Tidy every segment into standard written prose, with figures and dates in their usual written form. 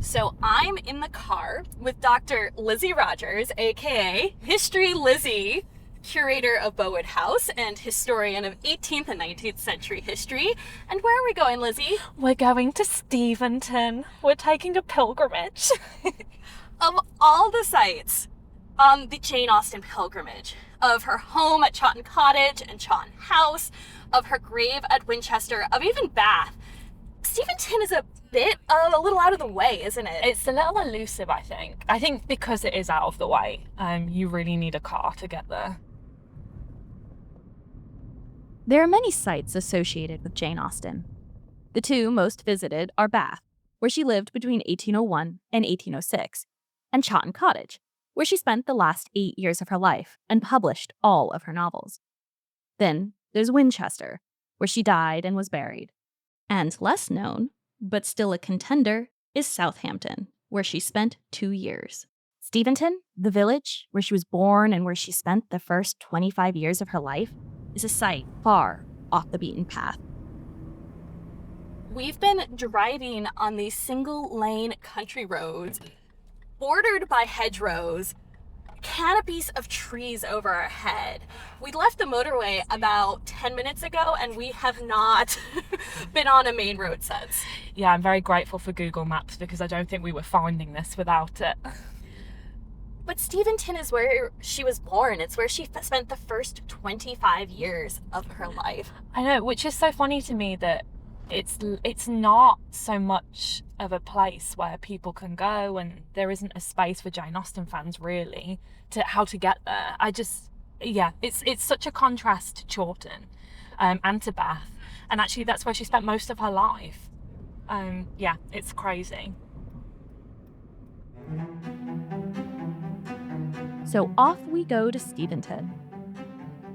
So I'm in the car with Dr. Lizzie Rogers, aka History Lizzie, curator of Bowood House and historian of 18th and 19th century history. And where are we going, Lizzie? We're going to Steventon. We're taking a pilgrimage. Of all the sites on the Jane Austen pilgrimage, of her home at Chawton Cottage and Chawton House, of her grave at Winchester, of even Bath, Steventon is a little out of the way, isn't it? It's a little elusive, I think. I think because it is out of the way, you really need a car to get there. There are many sites associated with Jane Austen. The two most visited are Bath, where she lived between 1801 and 1806, and Chawton Cottage, where she spent the last 8 years of her life and published all of her novels. Then there's Winchester, where she died and was buried. And less known, but still a contender, is Southampton, where she spent 2 years. Steventon, the village where she was born and where she spent the first 25 years of her life, is a site far off the beaten path. We've been driving on these single-lane country roads, bordered by hedgerows, canopies of trees over our head. We left the motorway about 10 minutes ago, and we have not been on a main road since. Yeah, I'm very grateful for Google Maps because I don't think we were finding this without it. But Steventon is where she was born. It's where she spent the first 25 years of her life. I know, which is so funny to me that it's not so much of a place where people can go, and there isn't a space for Jane Austen fans really to how to get there. It's such a contrast to Chawton and to Bath, and actually that's where she spent most of her life. It's crazy. So off we go to Steventon.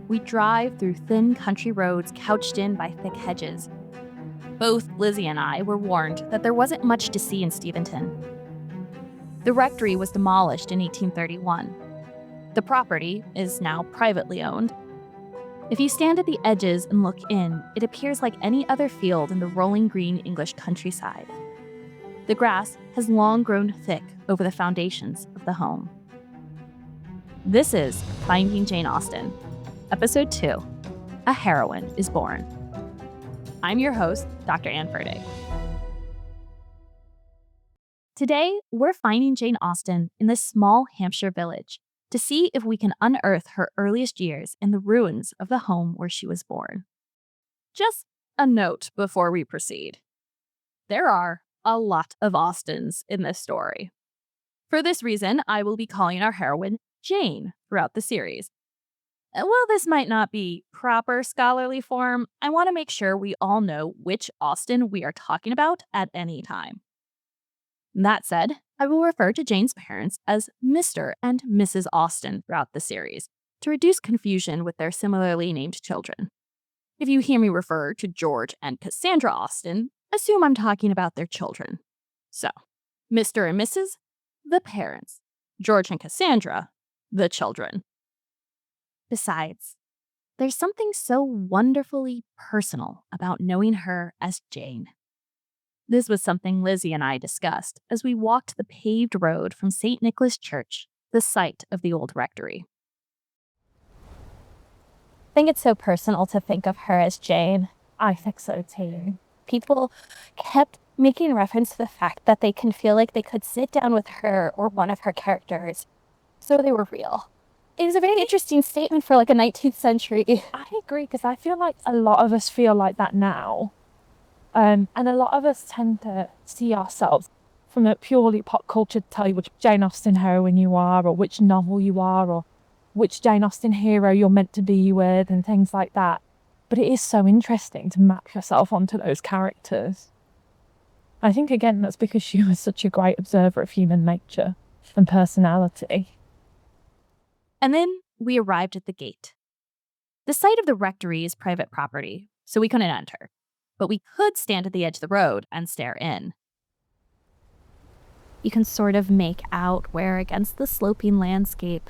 We drive through thin country roads couched in by thick hedges. Both Lizzie and I were warned that there wasn't much to see in Steventon. The rectory was demolished in 1831. The property is now privately owned. If you stand at the edges and look in, it appears like any other field in the rolling green English countryside. The grass has long grown thick over the foundations of the home. This is Finding Jane Austen, Episode 2, A Heroine is Born. I'm your host, Dr. Anne Fertig. Today, we're finding Jane Austen in this small Hampshire village to see if we can unearth her earliest years in the ruins of the home where she was born. Just a note before we proceed. There are a lot of Austens in this story. For this reason, I will be calling our heroine Jane throughout the series. While this might not be proper scholarly form, I want to make sure we all know which Austen we are talking about at any time. That said, I will refer to Jane's parents as Mr. and Mrs. Austen throughout the series to reduce confusion with their similarly named children. If you hear me refer to George and Cassandra Austen, assume I'm talking about their children. So, Mr. and Mrs., the parents. George and Cassandra, the children. Besides, there's something so wonderfully personal about knowing her as Jane. This was something Lizzie and I discussed as we walked the paved road from St. Nicholas Church, the site of the old rectory. I think it's so personal to think of her as Jane. I think so too. People kept making reference to the fact that they can feel like they could sit down with her or one of her characters, so they were real. It was a very interesting statement for like a 19th century. I agree, because I feel like a lot of us feel like that now. And a lot of us tend to see ourselves from a purely pop culture to tell you which Jane Austen heroine you are, or which novel you are, or which Jane Austen hero you're meant to be with, and things like that. But it is so interesting to map yourself onto those characters. I think, again, that's because she was such a great observer of human nature and personality. And then we arrived at the gate. The site of the rectory is private property, so we couldn't enter. But we could stand at the edge of the road and stare in. You can sort of make out where, against the sloping landscape,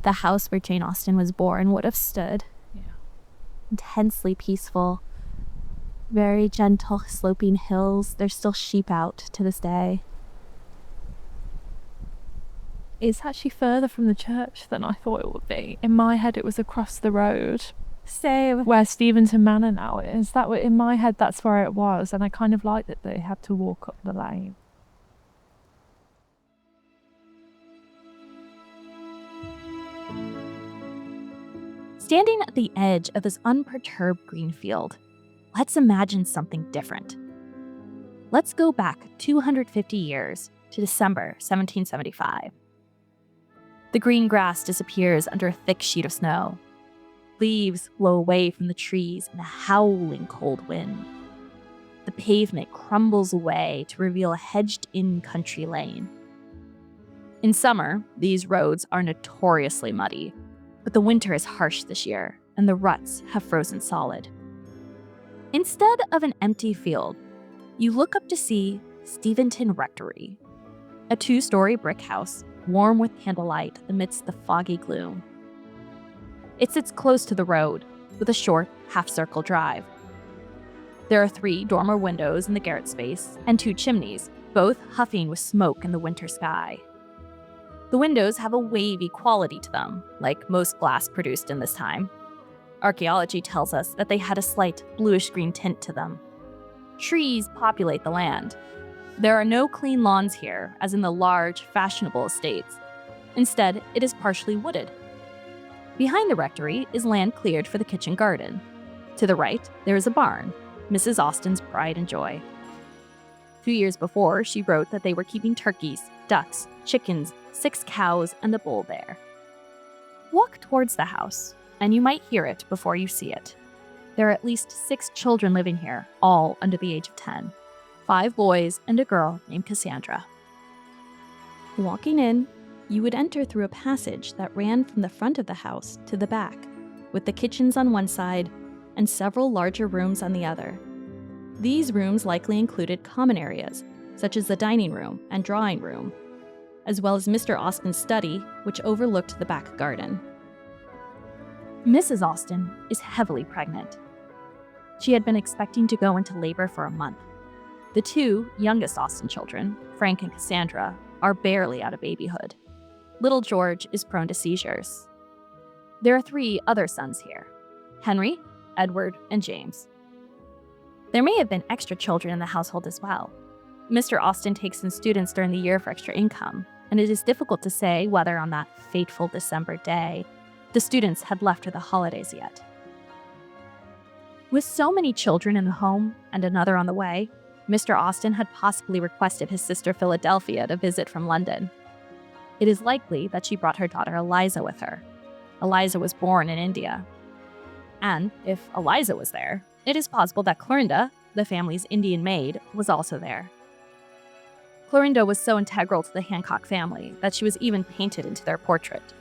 the house where Jane Austen was born would have stood. Yeah. Intensely peaceful, very gentle sloping hills. There's still sheep out to this day. It's actually further from the church than I thought it would be. In my head, it was across the road. Same. Where Steventon Manor now is. In my head, that's where it was, and I kind of liked that they had to walk up the lane. Standing at the edge of this unperturbed green field, let's imagine something different. Let's go back 250 years to December 1775. The green grass disappears under a thick sheet of snow. Leaves blow away from the trees in a howling cold wind. The pavement crumbles away to reveal a hedged-in country lane. In summer, these roads are notoriously muddy, but the winter is harsh this year, and the ruts have frozen solid. Instead of an empty field, you look up to see Steventon Rectory, a 2-story brick house, warm with candlelight amidst the foggy gloom. It sits close to the road, with a short, half-circle drive. There are 3 dormer windows in the garret space and 2 chimneys, both huffing with smoke in the winter sky. The windows have a wavy quality to them, like most glass produced in this time. Archaeology tells us that they had a slight bluish-green tint to them. Trees populate the land. There are no clean lawns here, as in the large, fashionable estates. Instead, it is partially wooded. Behind the rectory is land cleared for the kitchen garden. To the right, there is a barn, Mrs. Austen's pride and joy. 2 years before, she wrote that they were keeping turkeys, ducks, chickens, 6 cows, and a bull there. Walk towards the house, and you might hear it before you see it. There are at least 6 children living here, all under the age of 10. 5 boys and a girl named Cassandra. Walking in, you would enter through a passage that ran from the front of the house to the back, with the kitchens on one side and several larger rooms on the other. These rooms likely included common areas, such as the dining room and drawing room, as well as Mr. Austen's study, which overlooked the back garden. Mrs. Austen is heavily pregnant. She had been expecting to go into labor for a month. The 2 youngest Austen children, Frank and Cassandra, are barely out of babyhood. Little George is prone to seizures. There are 3 other sons here: Henry, Edward, and James. There may have been extra children in the household as well. Mr. Austen takes in students during the year for extra income, and it is difficult to say whether on that fateful December day, the students had left for the holidays yet. With so many children in the home and another on the way, Mr. Austen had possibly requested his sister Philadelphia to visit from London. It is likely that she brought her daughter Eliza with her. Eliza was born in India. And if Eliza was there, it is possible that Clorinda, the family's Indian maid, was also there. Clorinda was so integral to the Hancock family that she was even painted into their portrait.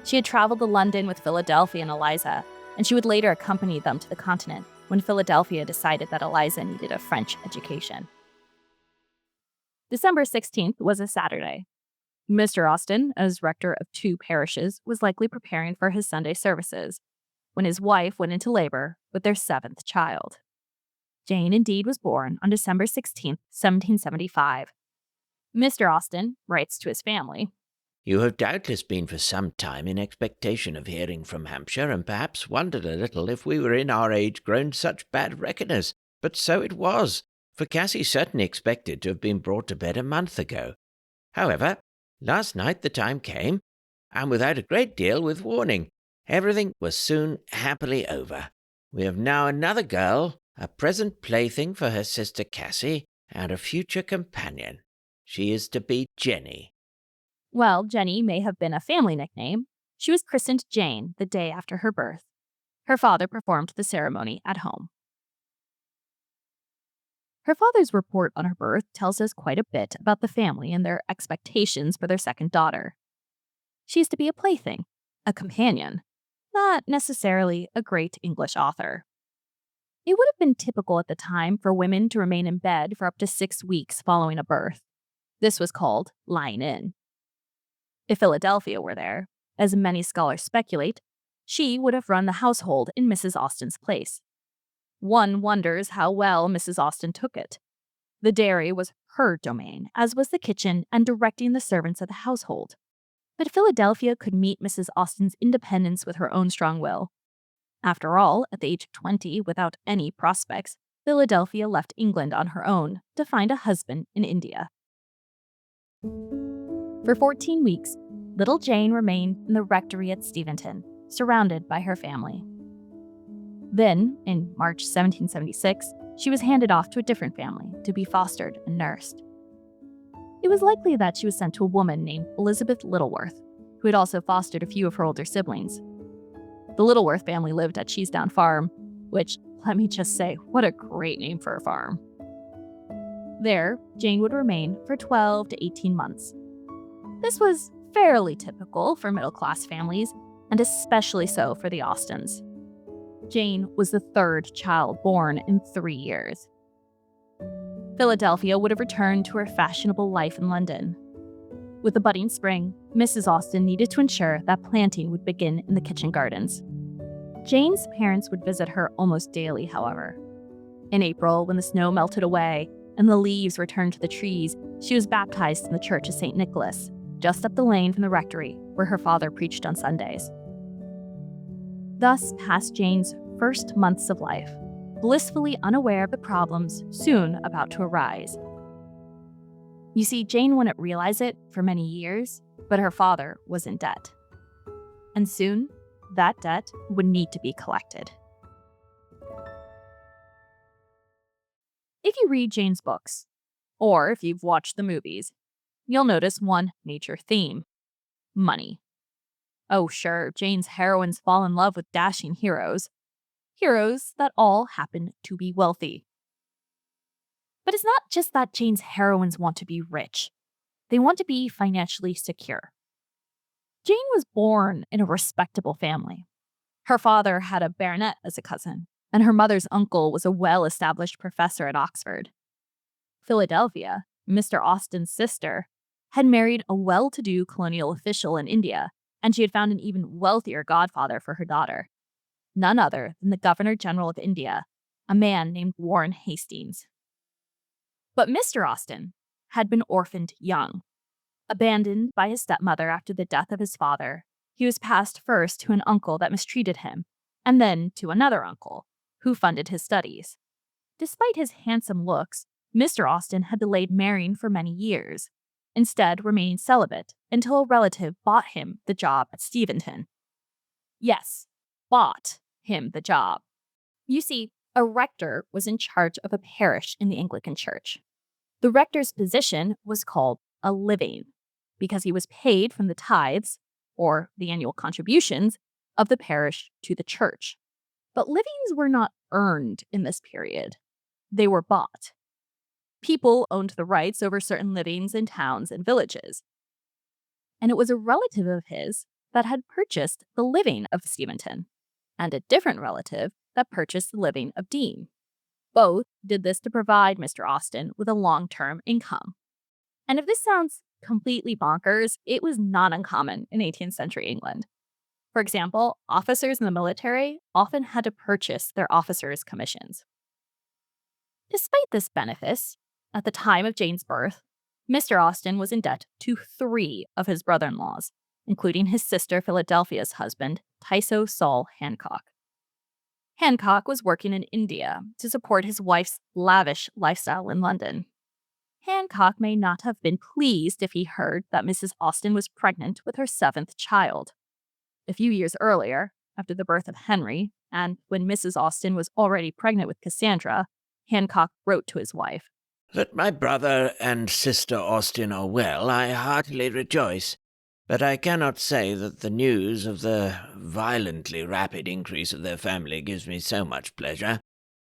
She had traveled to London with Philadelphia and Eliza, and she would later accompany them to the continent when Philadelphia decided that Eliza needed a French education. December 16th was a Saturday. Mr. Austen, as rector of 2 parishes, was likely preparing for his Sunday services when his wife went into labor with their 7th child. Jane indeed was born on December 16th, 1775. Mr. Austen writes to his family, "You have doubtless been for some time in expectation of hearing from Hampshire, and perhaps wondered a little if we were in our age grown such bad reckoners. But so it was, for Cassie certainly expected to have been brought to bed a month ago. However, last night the time came, and without a great deal with warning, everything was soon happily over. We have now another girl, a present plaything for her sister Cassie, and a future companion. She is to be Jenny." Well, Jenny may have been a family nickname. She was christened Jane the day after her birth. Her father performed the ceremony at home. Her father's report on her birth tells us quite a bit about the family and their expectations for their second daughter. She is to be a plaything, a companion, not necessarily a great English author. It would have been typical at the time for women to remain in bed for up to 6 weeks following a birth. This was called lying in. If Philadelphia were there, as many scholars speculate, she would have run the household in Mrs. Austen's place. One wonders how well Mrs. Austen took it. The dairy was her domain, as was the kitchen and directing the servants of the household. But Philadelphia could meet Mrs. Austen's independence with her own strong will. After all, at the age of 20, without any prospects, Philadelphia left England on her own to find a husband in India. For 14 weeks, little Jane remained in the rectory at Steventon, surrounded by her family. Then, in March 1776, she was handed off to a different family to be fostered and nursed. It was likely that she was sent to a woman named Elizabeth Littleworth, who had also fostered a few of her older siblings. The Littleworth family lived at Cheesedown Farm, which, let me just say, what a great name for a farm. There, Jane would remain for 12 to 18 months. This was fairly typical for middle-class families, and especially so for the Austens. Jane was the third child born in 3 years. Philadelphia would have returned to her fashionable life in London. With the budding spring, Mrs. Austen needed to ensure that planting would begin in the kitchen gardens. Jane's parents would visit her almost daily, however. In April, when the snow melted away and the leaves returned to the trees, she was baptized in the church of St. Nicholas, just up the lane from the rectory, where her father preached on Sundays. Thus passed Jane's first months of life, blissfully unaware of the problems soon about to arise. You see, Jane wouldn't realize it for many years, but her father was in debt. And soon, that debt would need to be collected. If you read Jane's books, or if you've watched the movies, you'll notice one major theme: money. Oh, sure, Jane's heroines fall in love with dashing heroes that all happen to be wealthy. But it's not just that Jane's heroines want to be rich. They want to be financially secure. Jane was born in a respectable family. Her father had a baronet as a cousin, and her mother's uncle was a well-established professor at Oxford. Philadelphia, Mr. Austen's sister, had married a well-to-do colonial official in India, and she had found an even wealthier godfather for her daughter. None other than the Governor-General of India, a man named Warren Hastings. But Mr. Austen had been orphaned young. Abandoned by his stepmother after the death of his father, he was passed first to an uncle that mistreated him, and then to another uncle, who funded his studies. Despite his handsome looks, Mr. Austen had delayed marrying for many years, instead remaining celibate until a relative bought him the job at Steventon. Yes, bought him the job. You see, a rector was in charge of a parish in the Anglican Church. The rector's position was called a living because he was paid from the tithes, or the annual contributions, of the parish to the church. But livings were not earned in this period. They were bought. People owned the rights over certain livings in towns and villages. And it was a relative of his that had purchased the living of Steventon, and a different relative that purchased the living of Dean. Both did this to provide Mr. Austen with a long-term income. And if this sounds completely bonkers, it was not uncommon in 18th century England. For example, officers in the military often had to purchase their officers' commissions. Despite this benefice, at the time of Jane's birth, Mr. Austen was in debt to 3 of his brother-in-laws, including his sister Philadelphia's husband, Tyso Saul Hancock. Hancock was working in India to support his wife's lavish lifestyle in London. Hancock may not have been pleased if he heard that Mrs. Austen was pregnant with her 7th child. A few years earlier, after the birth of Henry, and when Mrs. Austen was already pregnant with Cassandra, Hancock wrote to his wife, "That my brother and sister Austen are well, I heartily rejoice. But I cannot say that the news of the violently rapid increase of their family gives me so much pleasure,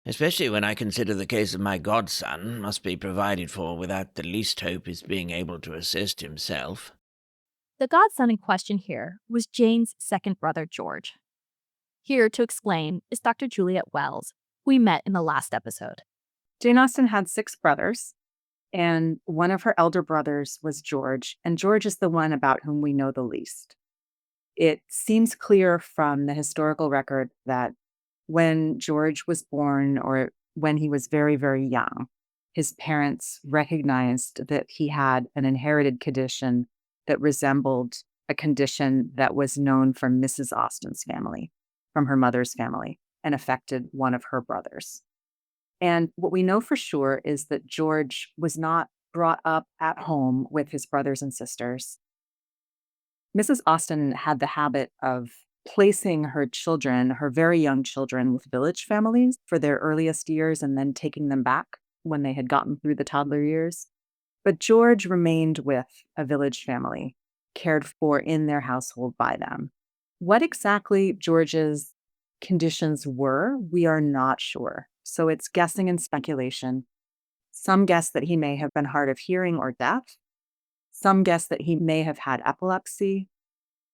especially when I consider the case of my godson must be provided for without the least hope his being able to assist himself." The godson in question here was Jane's second brother, George. Here to explain is Dr. Juliet Wells, who we met in the last episode. Jane Austen had 6 brothers, and one of her elder brothers was George, and George is the one about whom we know the least. It seems clear from the historical record that when George was born, or when he was very, very young, his parents recognized that he had an inherited condition that resembled a condition that was known from Mrs. Austen's family, from her mother's family, and affected one of her brothers. And what we know for sure is that George was not brought up at home with his brothers and sisters. Mrs. Austen had the habit of placing her children, her very young children, with village families for their earliest years and then taking them back when they had gotten through the toddler years. But George remained with a village family, cared for in their household by them. What exactly George's conditions were, we are not sure. So it's guessing and speculation. Some guess that he may have been hard of hearing or deaf. Some guess that he may have had epilepsy.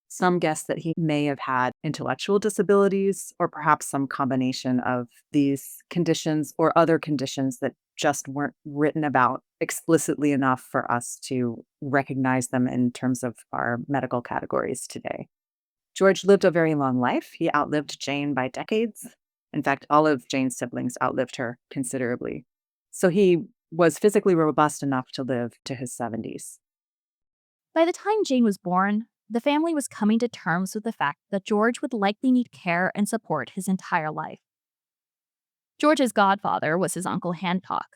Some guess that he may have had intellectual disabilities, or perhaps some combination of these conditions or other conditions that just weren't written about explicitly enough for us to recognize them in terms of our medical categories today. George lived a very long life. He outlived Jane by decades. In fact, all of Jane's siblings outlived her considerably. So he was physically robust enough to live to his 70s. By the time Jane was born, the family was coming to terms with the fact that George would likely need care and support his entire life. George's godfather was his Uncle Hancock,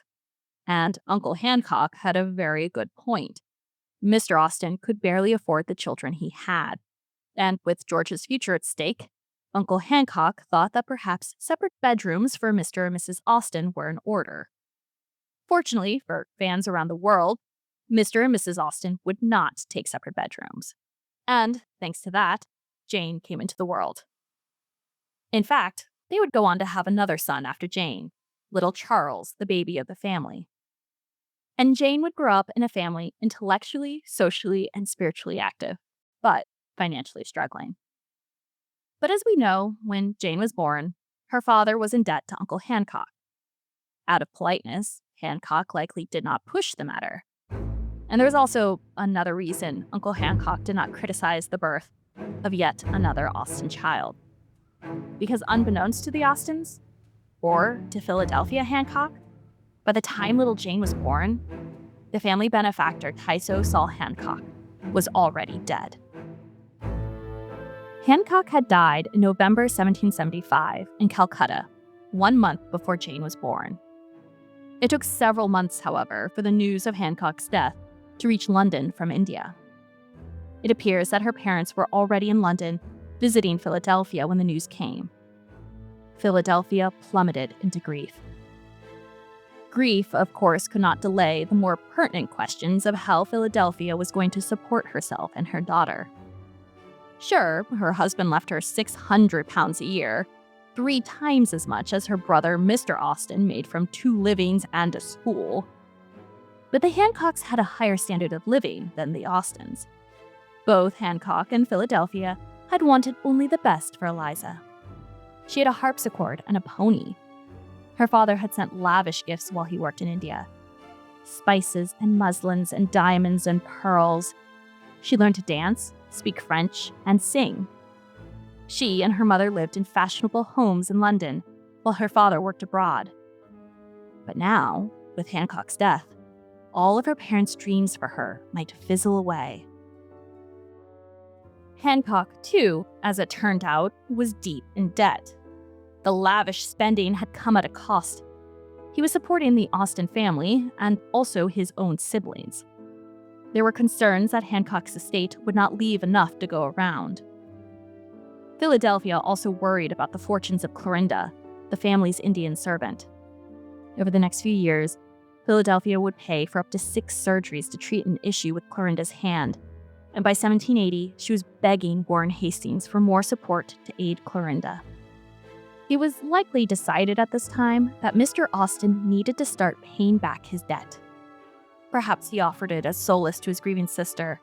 and Uncle Hancock had a very good point. Mr. Austen could barely afford the children he had, and with George's future at stake, Uncle Hancock thought that perhaps separate bedrooms for Mr. and Mrs. Austen were in order. Fortunately for fans around the world, Mr. and Mrs. Austen would not take separate bedrooms. And, thanks to that, Jane came into the world. In fact, they would go on to have another son after Jane, little Charles, the baby of the family. And Jane would grow up in a family intellectually, socially, and spiritually active, but financially struggling. But as we know, when Jane was born, her father was in debt to Uncle Hancock. Out of politeness, Hancock likely did not push the matter. And there was also another reason Uncle Hancock did not criticize the birth of yet another Austen child. Because unbeknownst to the Austens, or to Philadelphia Hancock, by the time little Jane was born, the family benefactor Tyso Saul Hancock was already dead. Hancock had died in November 1775 in Calcutta, 1 month before Jane was born. It took several months, however, for the news of Hancock's death to reach London from India. It appears that her parents were already in London visiting Philadelphia when the news came. Philadelphia plummeted into grief. Grief, of course, could not delay the more pertinent questions of how Philadelphia was going to support herself and her daughter. Sure, her husband left her £600 a year, 3 times as much as her brother Mr. Austen made from 2 livings and a school. But the Hancocks had a higher standard of living than the Austens. Both Hancock and Philadelphia had wanted only the best for Eliza. She had a harpsichord and a pony. Her father had sent lavish gifts while he worked in India. Spices and muslins and diamonds and pearls. She learned to dance, speak French, and sing. She and her mother lived in fashionable homes in London, while her father worked abroad. But now, with Hancock's death, all of her parents' dreams for her might fizzle away. Hancock, too, as it turned out, was deep in debt. The lavish spending had come at a cost. He was supporting the Austen family and also his own siblings. There were concerns that Hancock's estate would not leave enough to go around. Philadelphia also worried about the fortunes of Clorinda, the family's Indian servant. Over the next few years, Philadelphia would pay for up to 6 surgeries to treat an issue with Clorinda's hand, and by 1780, she was begging Warren Hastings for more support to aid Clorinda. It was likely decided at this time that Mr. Austen needed to start paying back his debt. Perhaps he offered it as solace to his grieving sister.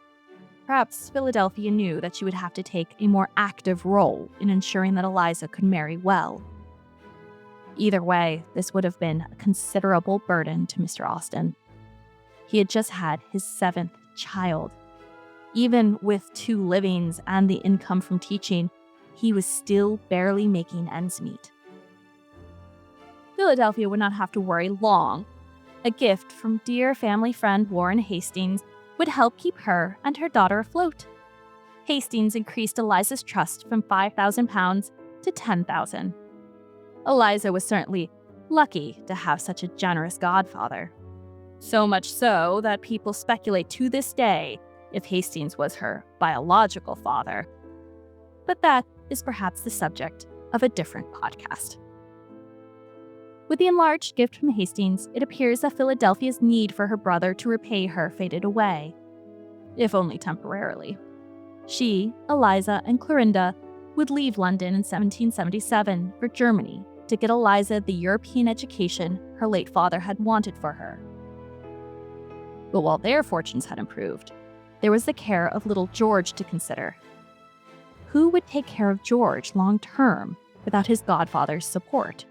Perhaps Philadelphia knew that she would have to take a more active role in ensuring that Eliza could marry well. Either way, this would have been a considerable burden to Mr. Austen. He had just had his 7th child. Even with 2 livings and the income from teaching, he was still barely making ends meet. Philadelphia would not have to worry long. A gift from dear family friend Warren Hastings would help keep her and her daughter afloat. Hastings increased Eliza's trust from £5,000 to £10,000. Eliza was certainly lucky to have such a generous godfather. So much so that people speculate to this day if Hastings was her biological father. But that is perhaps the subject of a different podcast. With the enlarged gift from Hastings, it appears that Philadelphia's need for her brother to repay her faded away, if only temporarily. She, Eliza, and Clorinda would leave London in 1777 for Germany to get Eliza the European education her late father had wanted for her. But while their fortunes had improved, there was the care of little George to consider. Who would take care of George long term without his godfather's support?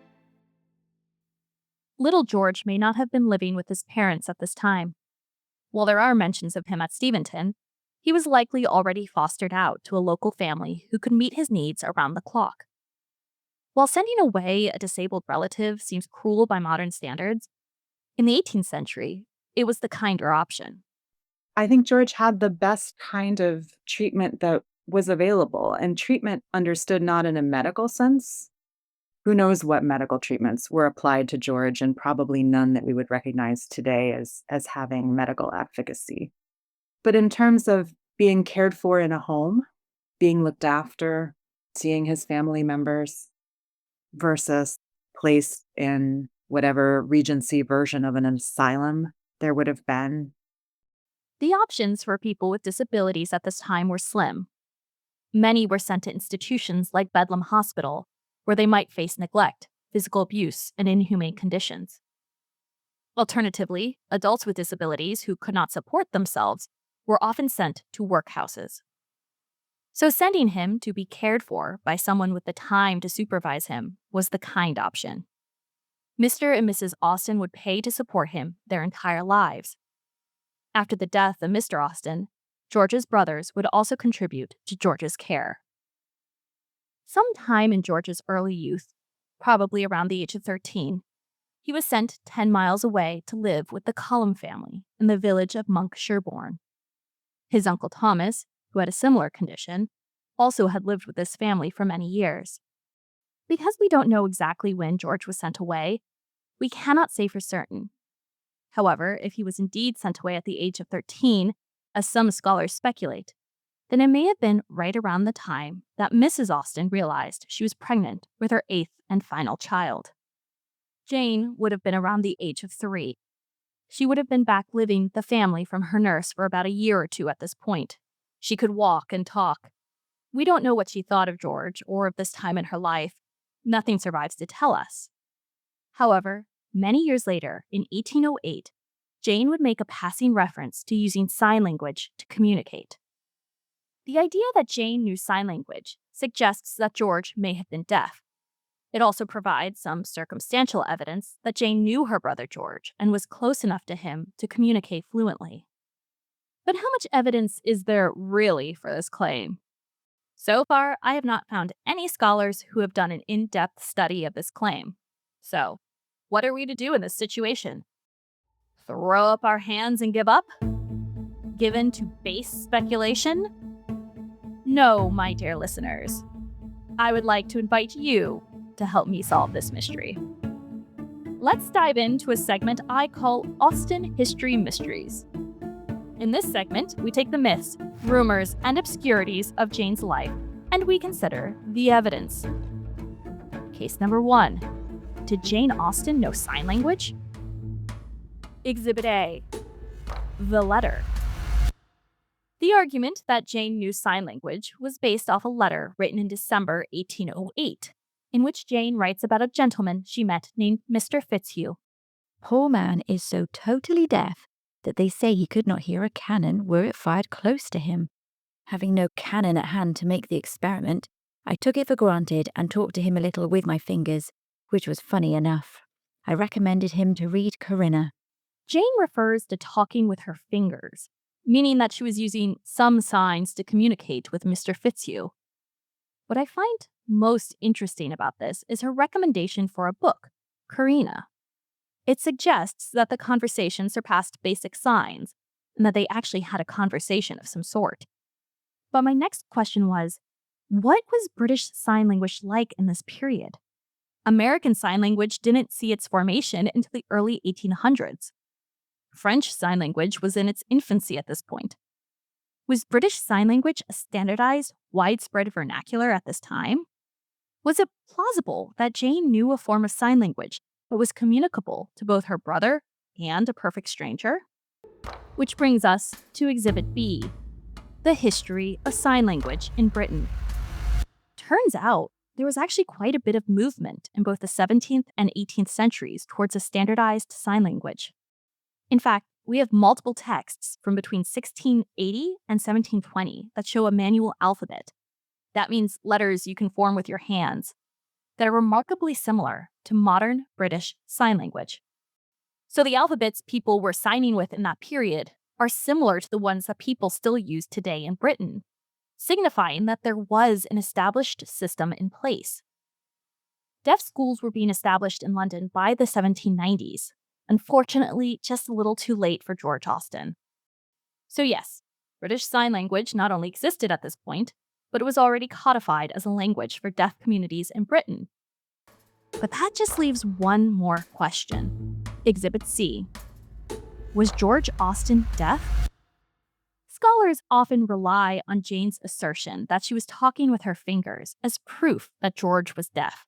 Little George may not have been living with his parents at this time. While there are mentions of him at Steventon, he was likely already fostered out to a local family who could meet his needs around the clock. While sending away a disabled relative seems cruel by modern standards, in the 18th century, it was the kinder option. I think George had the best kind of treatment that was available, and treatment understood not in a medical sense. Who knows what medical treatments were applied to George, and probably none that we would recognize today as having medical efficacy. But in terms of being cared for in a home, being looked after, seeing his family members, versus placed in whatever Regency version of an asylum there would have been. The options for people with disabilities at this time were slim. Many were sent to institutions like Bedlam Hospital, where they might face neglect, physical abuse, and inhumane conditions. Alternatively, adults with disabilities who could not support themselves were often sent to workhouses. So sending him to be cared for by someone with the time to supervise him was the kind option. Mr. and Mrs. Austen would pay to support him their entire lives. After the death of Mr. Austen, George's brothers would also contribute to George's care. Sometime in George's early youth, probably around the age of 13, he was sent 10 miles away to live with the Cullum family in the village of Monk Sherborne. His uncle Thomas, who had a similar condition, also had lived with this family for many years. Because we don't know exactly when George was sent away, we cannot say for certain. However, if he was indeed sent away at the age of 13, as some scholars speculate, then it may have been right around the time that Mrs. Austen realized she was pregnant with her 8th and final child. Jane would have been around the age of 3. She would have been back living the family from her nurse for about a year or 2 at this point. She could walk and talk. We don't know what she thought of George or of this time in her life. Nothing survives to tell us. However, many years later, in 1808, Jane would make a passing reference to using sign language to communicate. The idea that Jane knew sign language suggests that George may have been deaf. It also provides some circumstantial evidence that Jane knew her brother George and was close enough to him to communicate fluently. But how much evidence is there really for this claim? So far, I have not found any scholars who have done an in-depth study of this claim. So, what are we to do in this situation? Throw up our hands and give up? Given to base speculation? No, my dear listeners. I would like to invite you to help me solve this mystery. Let's dive into a segment I call Austen History Mysteries. In this segment, we take the myths, rumors, and obscurities of Jane's life, and we consider the evidence. Case number 1. Did Jane Austen know sign language? Exhibit A. The letter. The argument that Jane knew sign language was based off a letter written in December 1808, in which Jane writes about a gentleman she met named Mr. Fitzhugh. Poor man is so totally deaf that they say he could not hear a cannon were it fired close to him. Having no cannon at hand to make the experiment, I took it for granted and talked to him a little with my fingers, which was funny enough. I recommended him to read Corinna. Jane refers to talking with her fingers, meaning that she was using some signs to communicate with Mr. Fitzhugh. What I find most interesting about this is her recommendation for a book, Corinna. It suggests that the conversation surpassed basic signs and that they actually had a conversation of some sort. But my next question was, what was British Sign Language like in this period? American Sign Language didn't see its formation until the early 1800s. French Sign Language was in its infancy at this point. Was British Sign Language a standardized, widespread vernacular at this time? Was it plausible that Jane knew a form of sign language that was communicable to both her brother and a perfect stranger? Which brings us to Exhibit B, the history of sign language in Britain. Turns out, there was actually quite a bit of movement in both the 17th and 18th centuries towards a standardized sign language. In fact, we have multiple texts from between 1680 and 1720 that show a manual alphabet. That means letters you can form with your hands that are remarkably similar to modern British Sign Language. So the alphabets people were signing with in that period are similar to the ones that people still use today in Britain, signifying that there was an established system in place. Deaf schools were being established in London by the 1790s, unfortunately just a little too late for George Austen. So yes, British Sign Language not only existed at this point, but it was already codified as a language for deaf communities in Britain. But that just leaves one more question. Exhibit C. Was George Austen deaf? Scholars often rely on Jane's assertion that she was talking with her fingers as proof that George was deaf.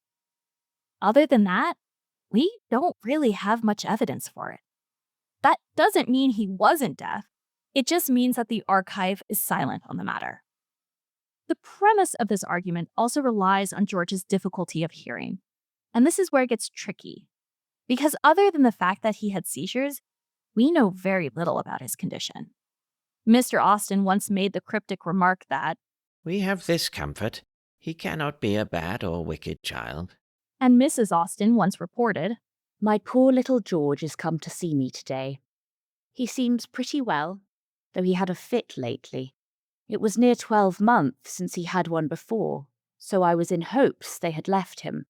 Other than that, we don't really have much evidence for it. That doesn't mean he wasn't deaf. It just means that the archive is silent on the matter. The premise of this argument also relies on George's difficulty of hearing. And this is where it gets tricky. Because other than the fact that he had seizures, we know very little about his condition. Mr. Austen once made the cryptic remark that, "We have this comfort. He cannot be a bad or wicked child." and Mrs. Austen once reported, My poor little George has come to see me today. He seems pretty well, though he had a fit lately. It was near 12 months since he had one before, so I was in hopes they had left him,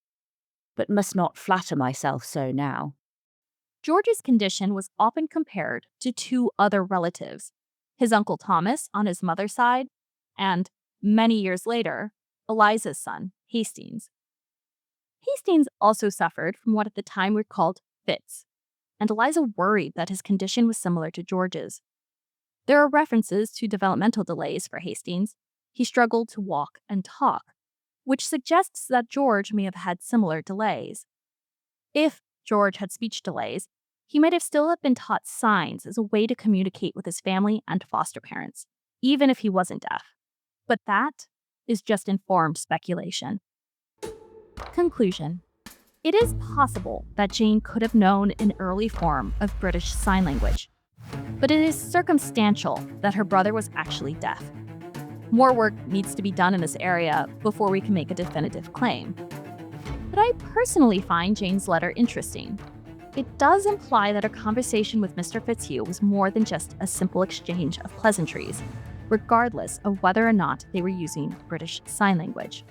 but must not flatter myself so now. George's condition was often compared to two other relatives, his Uncle Thomas on his mother's side, and, many years later, Eliza's son, Hastings. Hastings also suffered from what at the time were called fits, and Eliza worried that his condition was similar to George's. There are references to developmental delays for Hastings. He struggled to walk and talk, which suggests that George may have had similar delays. If George had speech delays, he might have still have been taught signs as a way to communicate with his family and foster parents, even if he wasn't deaf. But that is just informed speculation. Conclusion. It is possible that Jane could have known an early form of British Sign Language, but it is circumstantial that her brother was actually deaf. More work needs to be done in this area before we can make a definitive claim. But I personally find Jane's letter interesting. It does imply that her conversation with Mr. Fitzhugh was more than just a simple exchange of pleasantries, regardless of whether or not they were using British Sign Language.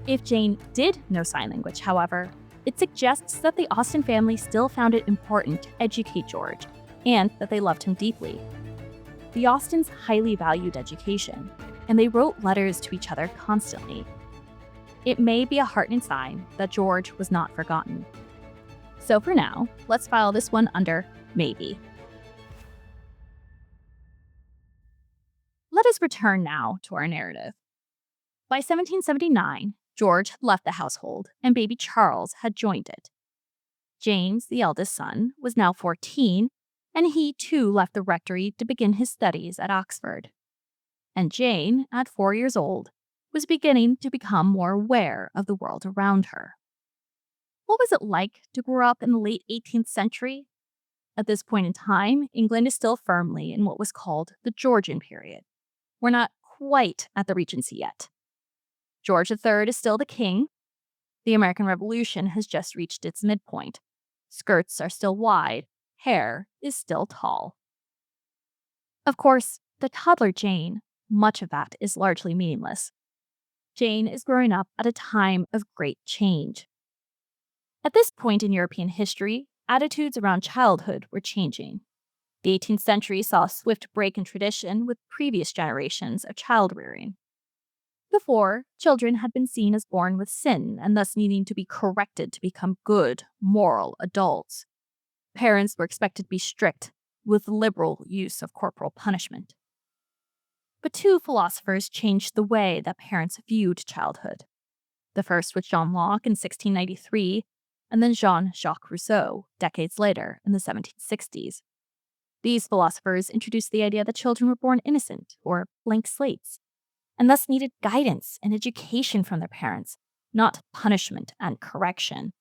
If Jane did know sign language, however, it suggests that the Austen family still found it important to educate George, and that they loved him deeply. The Austens highly valued education, and they wrote letters to each other constantly. It may be a heartening sign that George was not forgotten. So for now, let's file this one under maybe. Let us return now to our narrative. By 1779, George had left the household, and baby Charles had joined it. James, the eldest son, was now 14, and he too left the rectory to begin his studies at Oxford. And Jane, at 4 years old, was beginning to become more aware of the world around her. What was it like to grow up in the late 18th century? At this point in time, England is still firmly in what was called the Georgian period. We're not quite at the Regency yet. George III is still the king. The American Revolution has just reached its midpoint. Skirts are still wide. Hair is still tall. Of course, the toddler Jane, much of that is largely meaningless. Jane is growing up at a time of great change. At this point in European history, attitudes around childhood were changing. The 18th century saw a swift break in tradition with previous generations of child rearing. Before, children had been seen as born with sin and thus needing to be corrected to become good, moral adults. Parents were expected to be strict, with liberal use of corporal punishment. But two philosophers changed the way that parents viewed childhood. The first was John Locke in 1693, and then Jean-Jacques Rousseau decades later in the 1760s. These philosophers introduced the idea that children were born innocent, or blank slates, and thus needed guidance and education from their parents, not punishment and correction.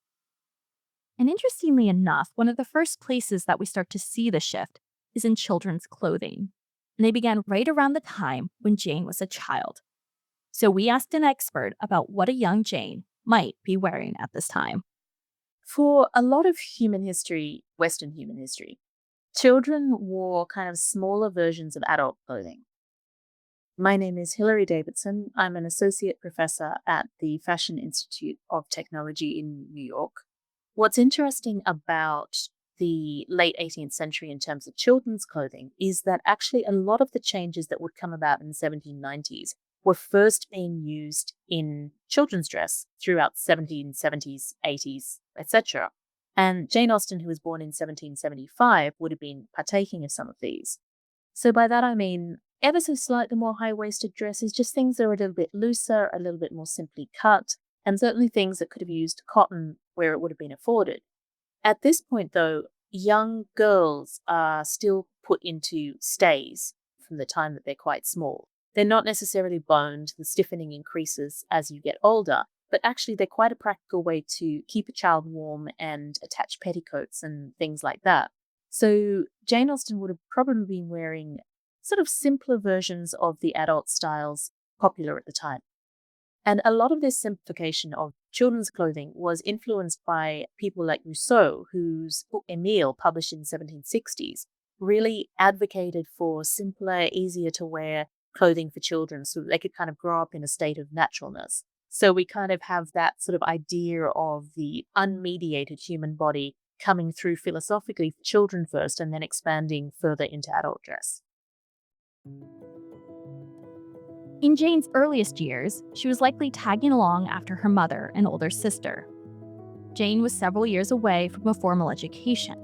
And interestingly enough, one of the first places that we start to see the shift is in children's clothing. And they began right around the time when Jane was a child. So we asked an expert about what a young Jane might be wearing at this time. For a lot of human history, Western human history, children wore kind of smaller versions of adult clothing. My name is Hilary Davidson. I'm an associate professor at the Fashion Institute of Technology in New York. What's interesting about the late 18th century in terms of children's clothing is that actually a lot of the changes that would come about in the 1790s were first being used in children's dress throughout 1770s, 80s, etc. And Jane Austen, who was born in 1775, would have been partaking of some of these. So by that I mean ever so slightly more high-waisted dresses, just things that are a little bit looser, a little bit more simply cut, and certainly things that could have used cotton where it would have been afforded. At this point, though, young girls are still put into stays from the time that they're quite small. They're not necessarily boned, the stiffening increases as you get older, but actually they're quite a practical way to keep a child warm and attach petticoats and things like that. So Jane Austen would have probably been wearing sort of simpler versions of the adult styles popular at the time. And a lot of this simplification of children's clothing was influenced by people like Rousseau, whose book Emile, published in the 1760s, really advocated for simpler, easier to wear clothing for children so that they could kind of grow up in a state of naturalness. So we kind of have that sort of idea of the unmediated human body coming through philosophically for children first and then expanding further into adult dress. In Jane's earliest years, she was likely tagging along after her mother and older sister. Jane was several years away from a formal education,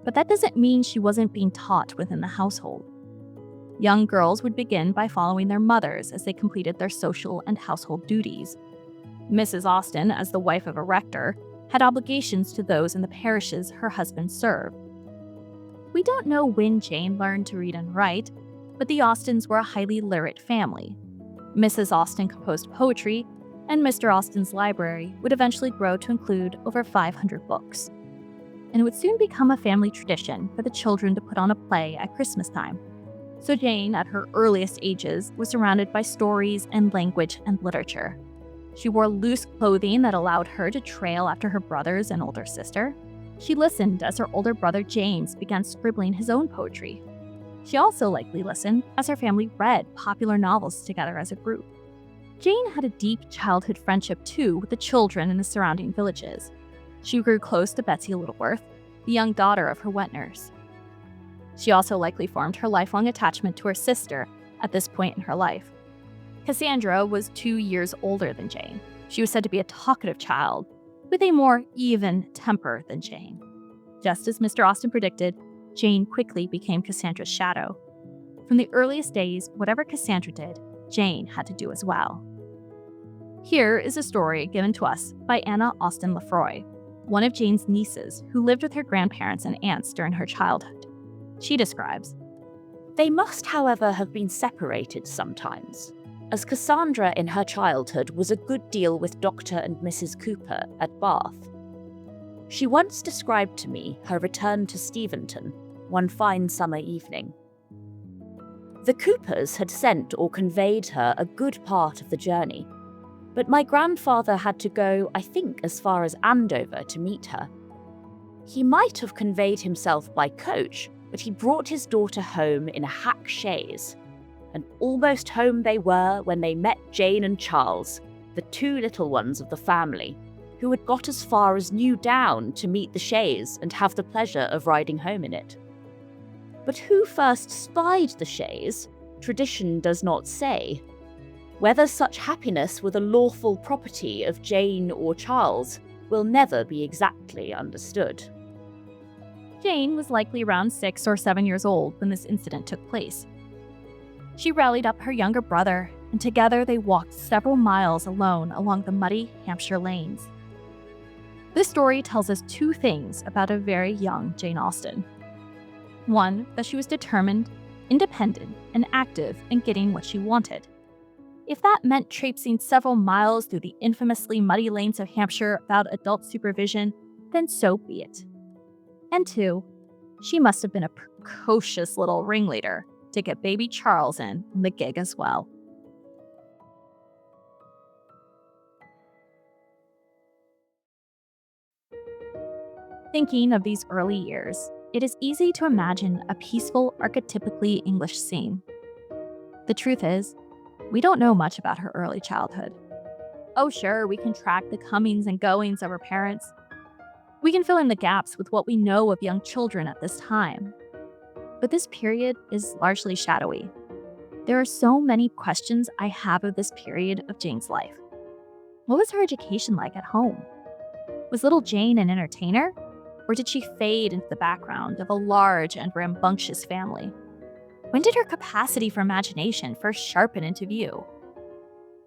but that doesn't mean she wasn't being taught within the household. Young girls would begin by following their mothers as they completed their social and household duties. Mrs. Austen, as the wife of a rector, had obligations to those in the parishes her husband served. We don't know when Jane learned to read and write, but the Austens were a highly literate family. Mrs. Austen composed poetry, and Mr. Austen's library would eventually grow to include over 500 books. And it would soon become a family tradition for the children to put on a play at Christmas time. So Jane, at her earliest ages, was surrounded by stories and language and literature. She wore loose clothing that allowed her to trail after her brothers and older sister. She listened as her older brother James began scribbling his own poetry. She also likely listened as her family read popular novels together as a group. Jane had a deep childhood friendship too with the children in the surrounding villages. She grew close to Betsy Littleworth, the young daughter of her wet nurse. She also likely formed her lifelong attachment to her sister at this point in her life. Cassandra was 2 years older than Jane. She was said to be a talkative child, with a more even temper than Jane. Just as Mr. Austen predicted, Jane quickly became Cassandra's shadow. From the earliest days, whatever Cassandra did, Jane had to do as well. Here is a story given to us by Anna Austen Lefroy, one of Jane's nieces who lived with her grandparents and aunts during her childhood. She describes, "They must, however, have been separated sometimes, as Cassandra in her childhood was a good deal with Dr. and Mrs. Cooper at Bath. She once described to me her return to Steventon one fine summer evening. The Coopers had sent or conveyed her a good part of the journey, but my grandfather had to go, I think, as far as Andover to meet her. He might have conveyed himself by coach, but he brought his daughter home in a hack chaise, and almost home they were when they met Jane and Charles, the two little ones of the family, who had got as far as New Down to meet the chaise and have the pleasure of riding home in it. But who first spied the chaise, tradition does not say. Whether such happiness were the lawful property of Jane or Charles will never be exactly understood. Jane was likely around 6 or 7 years old when this incident took place. She rallied up her younger brother, and together they walked several miles alone along the muddy Hampshire lanes. This story tells us two things about a very young Jane Austen. One, that she was determined, independent, and active in getting what she wanted. If that meant traipsing several miles through the infamously muddy lanes of Hampshire without adult supervision, then so be it. And two, she must have been a precocious little ringleader to get baby Charles in on the gig as well. Thinking of these early years, it is easy to imagine a peaceful, archetypically English scene. The truth is, we don't know much about her early childhood. Oh sure, we can track the comings and goings of her parents. We can fill in the gaps with what we know of young children at this time. But this period is largely shadowy. There are so many questions I have of this period of Jane's life. What was her education like at home? Was little Jane an entertainer? Or did she fade into the background of a large and rambunctious family? When did her capacity for imagination first sharpen into view?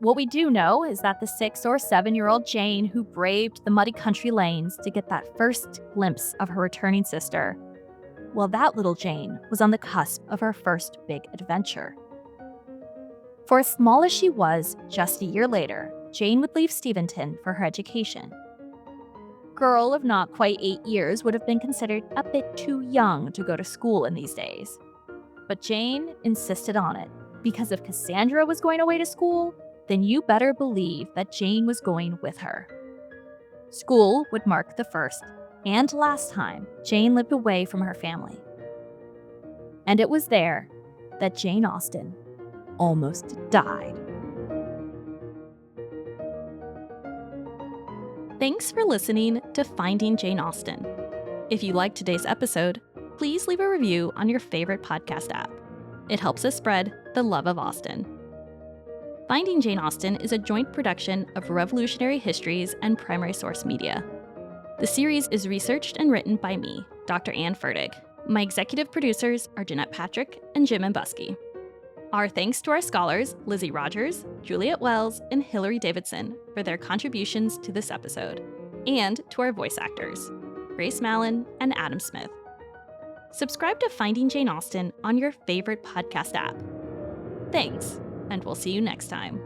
What we do know is that the 6 or 7-year-old Jane who braved the muddy country lanes to get that first glimpse of her returning sister, well, that little Jane was on the cusp of her first big adventure. For as small as she was, just a year later, Jane would leave Steventon for her education. Girl of not quite 8 years would have been considered a bit too young to go to school in these days. But Jane insisted on it, because if Cassandra was going away to school, then you better believe that Jane was going with her. School would mark the first and last time Jane lived away from her family. And it was there that Jane Austen almost died. Thanks for listening to Finding Jane Austen. If you liked today's episode, please leave a review on your favorite podcast app. It helps us spread the love of Austen. Finding Jane Austen is a joint production of Revolutionary Histories and Primary Source Media. The series is researched and written by me, Dr. Anne Fertig. My executive producers are Jeanette Patrick and Jim Ambuske. Our thanks to our scholars, Lizzie Rogers, Juliet Wells, and Hilary Davidson, for their contributions to this episode, and to our voice actors, Grace Mallon and Adam Smith. Subscribe to Finding Jane Austen on your favorite podcast app. Thanks, and we'll see you next time.